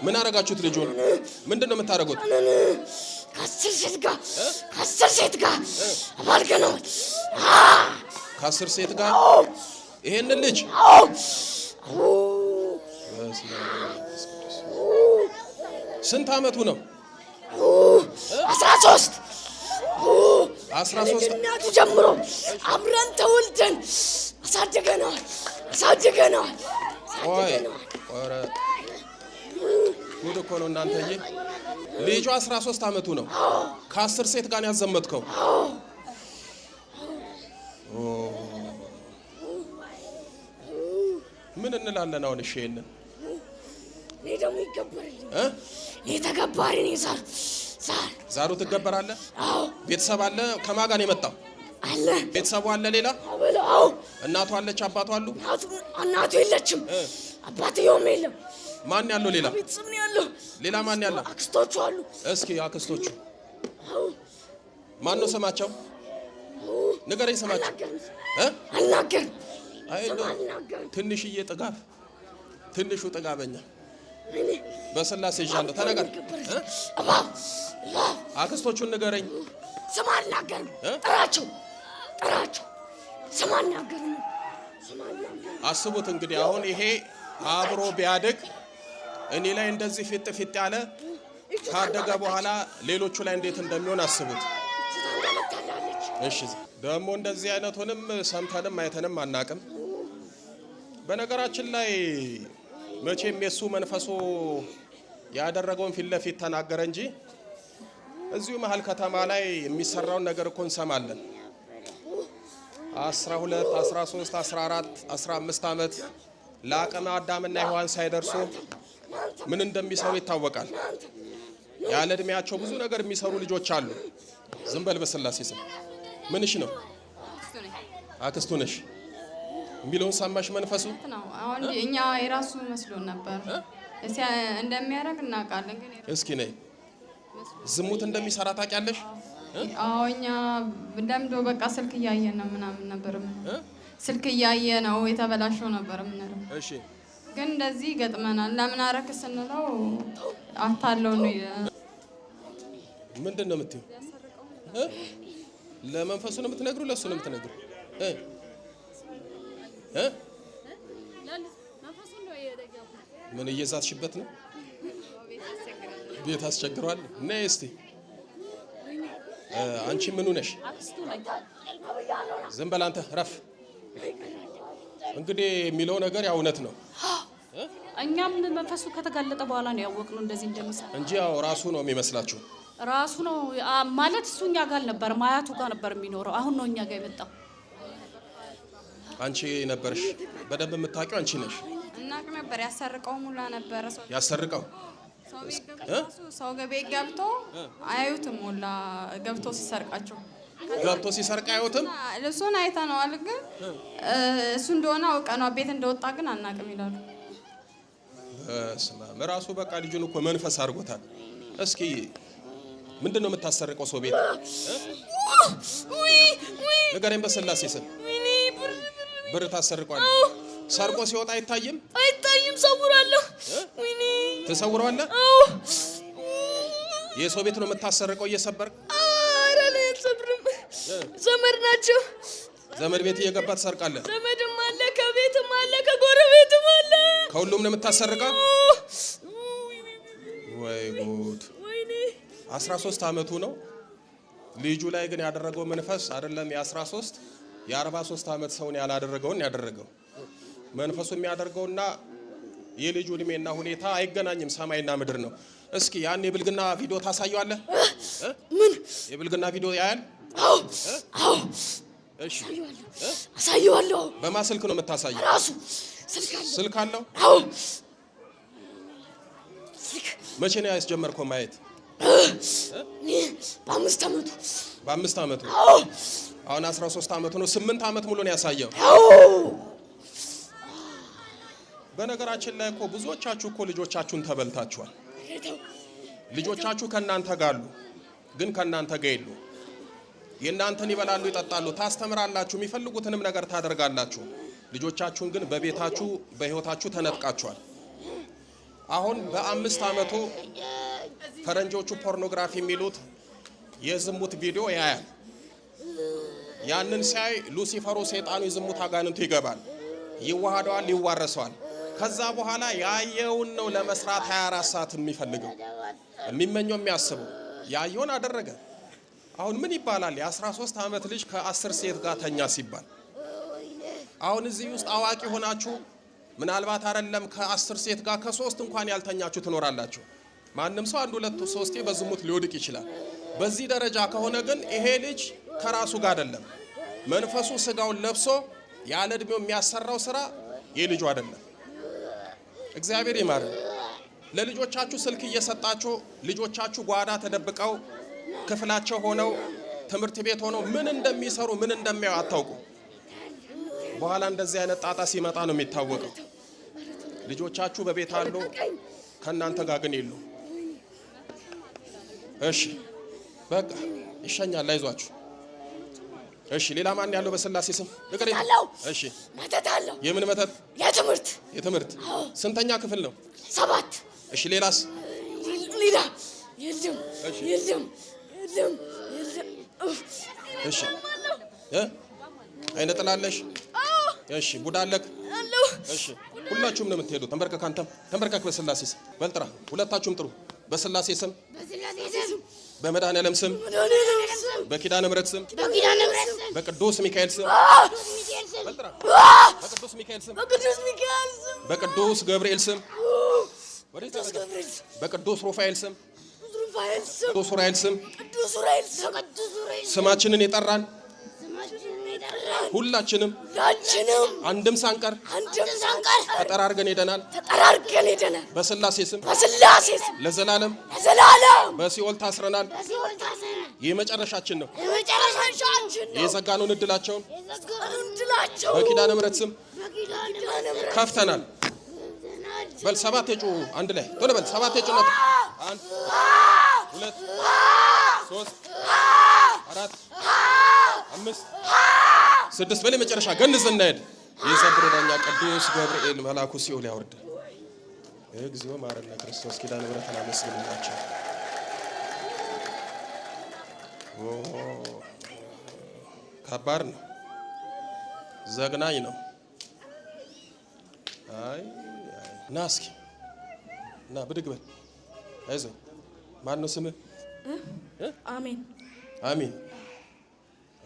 ምን አረጋችሁት ልጁን? ምንድነው የምታረጉት? ከአስር ሴት ጋር አባልገነው ከአስር ሴት ጋር ይሄን ልጅ ስንት አመቱ ነው? 13 13 ጀምሮ አብረን ተወልደን አሳድገናል። ቆይ ኦረ ጉድ እኮ ነው እናንተዬ። ልጁ 13 አመቱ ነው። ከ10 ሴት ጋር ያዘመትከው? ምን እንላለን አሁን? እሺ ይሄንን እኔ ደግሞ ይገበርልኝ እኔ ተገባሪ ነኝ። ዛሩ ትገበራለህ? አዎ። ቤተሰብ አለ? ከማን ጋር ነው የመጣው? አለ። ቤተሰቡ አለ? ሌላ? አዎ። እናቱ አለች? አባቱ አሉ? እናቱ የለችም፣ አባትየውም የለም። ማን ያለው ሌላ? ቤተሰብ ነው ያለው። ሌላ ማን ያለው? አክስቶቹ አሉ። እስኪ አክስቶቹ ማን ነው ስማቸው? ንገረኝ ስማቸው። አልናገርም። አይዶ ትንሽዬ ጥጋብ፣ ትንሹ ጥጋበኛ በስላሴ ይዣለሁ። ተነገር። አክስቶቹን ንገረኝ። ስም አልናገርም። ጥራቸው። ስም አልናገርም። አስቡት እንግዲህ አሁን ይሄ አብሮ ቢያድግ እኔ ላይ እንደዚህ ፊት ያለ ካደገ በኋላ ሌሎቹ ላይ እንዴት እንደሚሆን አስቡት። እሺ ደግሞ እንደዚህ አይነቱንም ሰምተንም አይተንም አናቅም። በነገራችን ላይ መቼም የሱ መንፈሱ ያደረገውን ፊት ለፊት ተናገረ እንጂ እዚሁ መሃል ከተማ ላይ የሚሰራውን ነገር እኮ እንሰማለን። 12 13 14 15 አመት ለአቅመ አዳምና ሔዋን ሳይደርሱ ምን እንደሚሰሩ ይታወቃል። ያለ እድሜያቸው ብዙ ነገር የሚሰሩ ልጆች አሉ። ዝም በል በስላሴ ስም። ምንሽ ነው? አክስቱ ነሽ የሚለውን ሰማሽ? መንፈሱ ነው። አሁን እኛ የራሱ መስሎን ነበር እንደሚያደርግ እናውቃለን። ግን እስኪ ነይ። ዝሙት እንደሚሰራ ታውቂያለሽ? አዎ እኛ እንደምዶ በቃ ስልክ እያየን ነው ምናምን ነበር። ስልክ እያየ ነው የተበላሸው ነበር ምንለው። እሺ ግን እንደዚህ ገጥመናል። ለምን አረክ ስንለው አታለው ነው። ምንድነው የምትይው? ለመንፈሱ ነው የምትነግሩ? ለሱ ነው የምትነግሩ? ምን እየዛትሽበት ነው? ቤት አስቸግሯል። ነይ እስቲ አንቺ ምኑ ነሽ? ዝም በል አንተ ረፍ። እንግዲህ የሚለው ነገር ያው እውነት ነው። እኛም መንፈሱ ከተጋለጠ በኋላ ነው ያወቅነው እንደዚህ እንደሚሰራ እንጂ ያው ራሱ ነው የሚመስላችሁ። ራሱ ነው ማለት እሱ እኛ ጋር ነበር፣ ማያቱ ጋር ነበር የሚኖረው። አሁን ነው እኛ ጋር የመጣው። አንቺ ነበርሽ በደንብ የምታውቂው አንቺ ነሽ። እናቅ ነበር። ያሰርቀው ሙላ ነበር። ያሰርቀው ሰው ቤት ገብቶ አያዩትም። ሙላ ገብቶ ሲሰርቃቸው ሲሰርቅ አያዩትም። ልብሱን አይተነዋል፣ ግን እሱ እንደሆነ አውቀነው ቤት እንደወጣ ግን አናቅም ይላሉ። በስመ አብ። ራሱ በቃ ልጁን እኮ መንፈስ አድርጎታል። እስኪ ምንድነው የምታሰርቀው ሰው ቤት? ንገረኝ በስላሴ ስም። ብር ታሰርቋል? ሰርቆ ሲወጣ አይታይም? ሰውራለሁ። ተሰውራለህ? የሰው ቤት ነው የምታሰርቀው እየሰበርክ? ኧረ አልሰብርም። ዘመድ ናቸው። ዘመድ ቤት እየገባ ትሰርቃለህ? ዘመድም አለ፣ ከቤትም አለ፣ ከጎረቤትም አለ። ከሁሉም ነው የምታሰርቀው? ወይ ጉድ! 13 አመቱ ነው። ልጁ ላይ ግን ያደረገው መንፈስ አይደለም የ13 የ43 አመት ሰውን ያላደረገውን ያደረገው። መንፈሱ የሚያደርገውና የልጁ እድሜና ሁኔታ አይገናኝም። ሰማይና ምድር ነው። እስኪ ያን የብልግና ቪዲዮ ታሳየዋለህ? ምን የብልግና ቪዲዮ ያያል? አዎ። እሺ አሳየዋለሁ። በማን ስልክ ነው የምታሳየው? ራሱ ስልክ አለው? አዎ። መቼ ነው ያስጀመርከው ማየት? በ5 አመቱ። በ5 አመቱ? አዎ። አሁን 13 አመቱ ነው። 8 አመት ሙሉ ነው ያሳየው። አዎ። በነገራችን ላይ እኮ ብዙዎቻችሁ እኮ ልጆቻችሁን ተበልታችኋል። ልጆቻችሁ ከናንተ ጋር አሉ፣ ግን ከናንተ ጋር የሉ። የናንተን ይበላሉ፣ ይጠጣሉ፣ ታስተምራላችሁ፣ የሚፈልጉትንም ነገር ታደርጋላችሁ። ልጆቻችሁን ግን በቤታችሁ በህይወታችሁ ተነጥቃችኋል። አሁን በ5 አመቱ ፈረንጆቹ ፖርኖግራፊ የሚሉት የዝሙት ቪዲዮ ያያል። ያንን ሳይ ሉሲፈሩ ሰይጣኑ የዝሙት አጋንንቱ ይገባል፣ ይዋሃደዋል፣ ይዋረሰዋል። ከዛ በኋላ ያየውን ነው ለመስራት 24 ሰዓት የሚፈልገው የሚመኘው የሚያስበው። ያየውን አደረገ። አሁን ምን ይባላል? የ13 አመት ልጅ ከ10 ሴት ጋር ተኛ ሲባል አሁን እዚህ ውስጥ አዋቂ ሆናችሁ ምናልባት አይደለም ከ10 ሴት ጋር ከ3 እንኳን ያልተኛችሁ ትኖራላችሁ። ማንም ሰው 1 2 3 በዝሙት ሊወድቅ ይችላል። በዚህ ደረጃ ከሆነ ግን ይሄ ልጅ ከራሱ ጋር አይደለም፣ መንፈሱ ስጋውን ለብሶ ያለ እድሜው የሚያሰራው ስራ የልጁ አይደለም። እግዚአብሔር ይማር። ለልጆቻችሁ ስልክ እየሰጣችሁ ልጆቻችሁ ጓዳ ተደብቀው ክፍላቸው ሆነው ትምህርት ቤት ሆነው ምን እንደሚሰሩ ምን እንደሚያዩ አታውቁ። በኋላ እንደዚህ አይነት ጣጣ ሲመጣ ነው የሚታወቀው። ልጆቻችሁ በቤት አሉ፣ ከናንተ ጋር ግን የሉ። እሺ በቃ ይሸኛል፣ አይዟችሁ። እሺ ሌላ ማን ያለው በስላሴ ስም ንገረኝ። እሺ መተት አለው። የምን መተት? የትምህርት ስንተኛ ክፍል ነው? 7 እሺ ሌላስ? ሌላ የለም። እሺ አይነ ጥላለሽ? እሺ ቡዳለክ? እሺ ሁላችሁም ነው የምትሄዱት። ተንበርከክ፣ አንተም ተንበርከክ። በስላሴ ስም በልጥራ። ሁለታችሁም ጥሩ። በስላሴ ስም፣ በመድኃኔዓለም ስም፣ በኪዳነ ምሕረት ስም፣ በቅዱስ ሚካኤል ስም በልጥራ። በቅዱስ ሚካኤል ስም፣ በቅዱስ ገብርኤል ስም፣ በቅዱስ ሩፋኤል ስም፣ ቅዱስ ኡራኤል ስም ስማችንን የጠራን ሁላችንም አንድም ሳንቀር ተጠራርገን ሄደናል። በስላሴ ስም ለዘላለም በሲኦል ታስረናል። የመጨረሻችን ነው። የዘጋነውን እድላቸውን በኪዳነ ምሕረት ስም ከፍተናል። በል 7 የጩ አንድ ላይ ቶሎ በል 7 የጩ ነው። 1 2 3 4 5 6 በል መጨረሻ ገንዘና ሄድ። የዘብር ዳኛ ቅዱስ ገብርኤል መልአኩ ሲኦል ያወርድ። እግዚኦ ማረነ ክርስቶስ ኪዳነ ምሕረትን አመስግኑላቸው። ከባድ ነው፣ ዘግናኝ ነው። አይ ና እስኪ ና ብድግ በል። አይዞህ። ማን ነው ስምህ? አሜን። አሜን።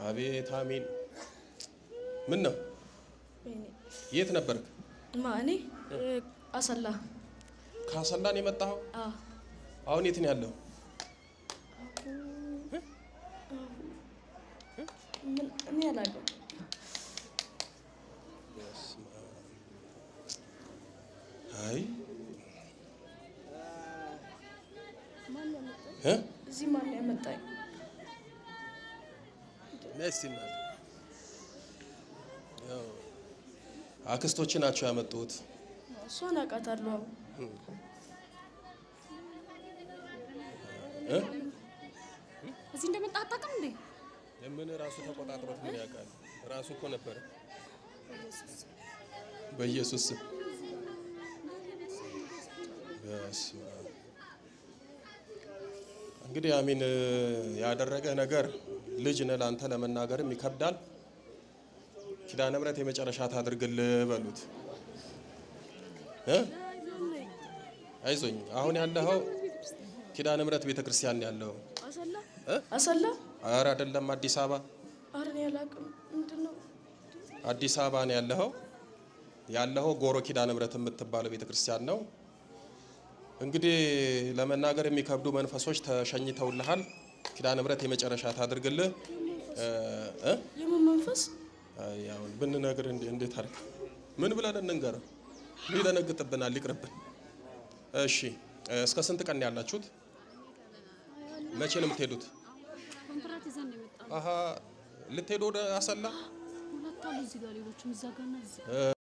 አቤት አሜን። ምን ነው? የት ነበርክ? ማኔ አሰላ። ከአሰላ ነው የመጣኸው? አሁን የት ነው ያለው? እኔ አላውቅም። አይ እዚህ ማን ያመጣኝ? ነስቲና አክስቶች ናቸው ያመጡት። እሷን አውቃታለሁ። እዚህ እንደመጣ አታውቅም እንዴ? ለምን ራሱ ተቆጣጥሮት ምን ያውቃል? ራሱ እኮ ነበር። በኢየሱስ ስም እንግዲህ አሜን። ያደረገ ነገር ልጅ ነህ፣ ላንተ ለመናገርም ይከብዳል። ኪዳነ ምሕረት የመጨረሻ ታድርግልህ በሉት። አይዞኝ። አሁን ያለኸው ኪዳነ ምሕረት ቤተክርስቲያን ያለው አሰላ? ኧረ አይደለም፣ አዲስ አበባ። ኧረ እኔ አላውቅም። ምንድነው? አዲስ አበባ ነው ያለኸው ጎሮ ኪዳነ ምሕረት የምትባለው ቤተክርስቲያን ነው። እንግዲህ ለመናገር የሚከብዱ መንፈሶች ተሸኝተውልሃል። ኪዳነ ምሕረት የመጨረሻ ታድርግልህ። የምን መንፈስ? ያው ብንነግር እንዴት አድርግ ምን ብለን እንንገረው? ሊደነግጥብናል፣ ሊቅርብን። እሺ እስከ ስንት ቀን ያላችሁት? መቼ ነው የምትሄዱት? ኮንትራት ይዘን ነው የመጣው። አሃ ልትሄዱ ወደ አሰላ? ሁለት አሉ እዚህ ጋር፣ ሌሎችም እዛ ጋር እና እዚህ